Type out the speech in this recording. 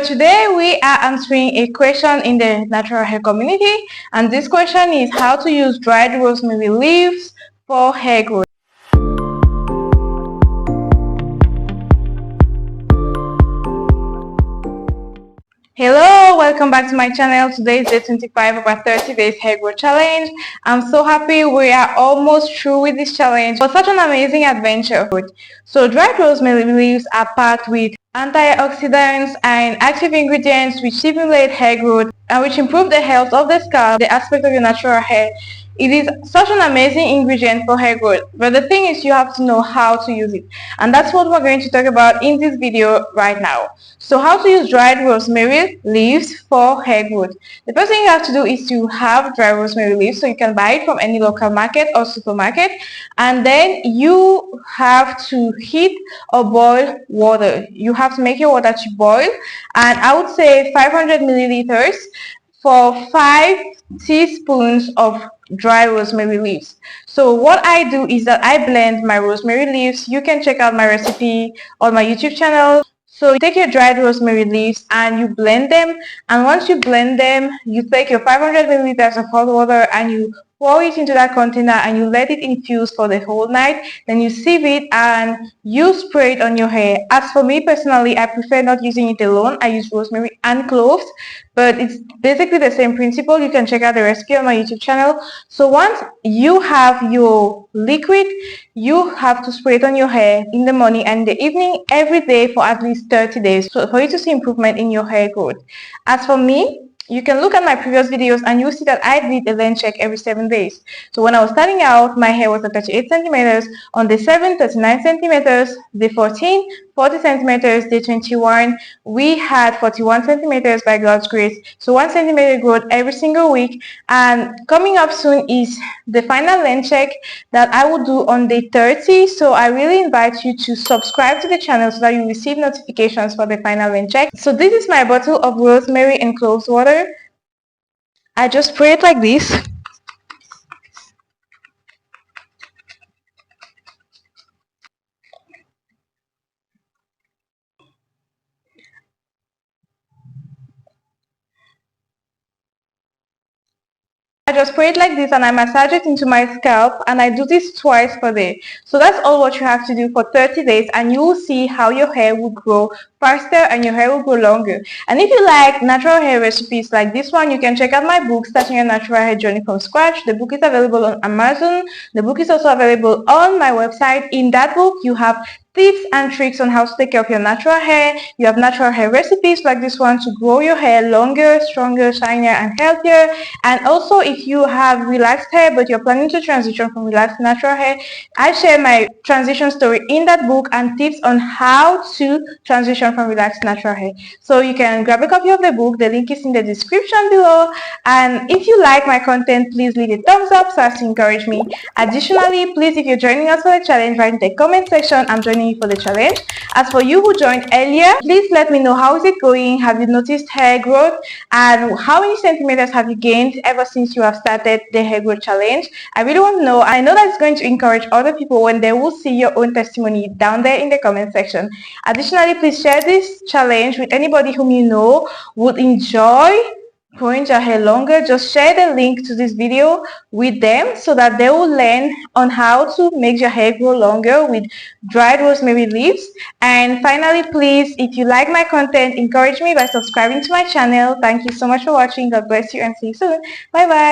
Today we are answering a question in the natural hair community, and this question is how to use dried rosemary leaves for hair growth. Hello, welcome back to my channel. Today is day 25 of our 30 days hair growth challenge. I'm so happy we are almost through with this challenge. It was such an amazing adventure. So dried rosemary leaves are packed with antioxidants and active ingredients which stimulate hair growth and which improve the health of the scalp, the aspect of your natural hair. It is such an amazing ingredient for hair growth, but the thing is you have to know how to use it, and that's what we're going to talk about in this video right now. So how to use dried rosemary leaves for hair growth. The first thing you have to do is to have dried rosemary leaves, so you can buy it from any local market or supermarket, and then you have to heat or boil water. You have to make your water to boil, and I would say 500 milliliters for 5 teaspoons of dry rosemary leaves. So what I do is that I blend my rosemary leaves. You can check out my recipe on my YouTube channel. So you take your dried rosemary leaves and you blend them, and once you blend them, you take your 500 milliliters of hot water and you pour it into that container and you let it infuse for the whole night. Then you sieve it and you spray it on your hair. As for me personally, I prefer not using it alone. I use rosemary and cloves, but it's basically the same principle. You can check out the recipe on my YouTube channel. So once you have your liquid, you have to spray it on your hair in the morning and in the evening every day for at least 30 days, so for you to see improvement in your hair growth. As for me, you can look at my previous videos and you'll see that I did a length check every 7 days. So when I was starting out, my hair was at 38 centimeters. On day 7, 39 centimeters. Day 14, 40 centimeters. Day 21, we had 41 centimeters by God's grace. So 1 centimeter growth every single week. And coming up soon is the final length check that I will do on day 30. So I really invite you to subscribe to the channel so that you receive notifications for the final length check. So this is my bottle of rosemary and cloves water. I just spray it like this. I just spray it like this and I massage it into my scalp, and I do this twice per day. So that's all what you have to do for 30 days, and you will see how your hair will grow faster and your hair will grow longer. And if you like natural hair recipes like this one, you can check out my book, Starting Your Natural Hair Journey from Scratch. The book is available on Amazon. The book is also available on my website. In that book, you have tips and tricks on how to take care of your natural hair. You have natural hair recipes like this one to grow your hair longer, stronger, shinier, and healthier. And also, if you have relaxed hair but you're planning to transition from relaxed to natural hair, I share my transition story in that book and tips on how to transition from relaxed to natural hair. So you can grab a copy of the book. The link is in the description below. And if you like my content, please leave a thumbs up so as to encourage me. Additionally, please, if you're joining us for the challenge, write in the comment section, I'm joining you for the challenge. As for you who joined earlier, please let me know how is it going. Have you noticed hair growth, and how many centimeters have you gained ever since you have started the hair growth challenge? I really want to know. I know that it's going to encourage other people when they will see your own testimony down there in the comment section. Additionally, please share this challenge with anybody whom you know would enjoy growing your hair longer. Just share the link to this video with them so that they will learn on how to make your hair grow longer with dried rosemary leaves. And finally, please, if you like my content, encourage me by subscribing to my channel. Thank you so much for watching. God bless you and see you soon. Bye bye.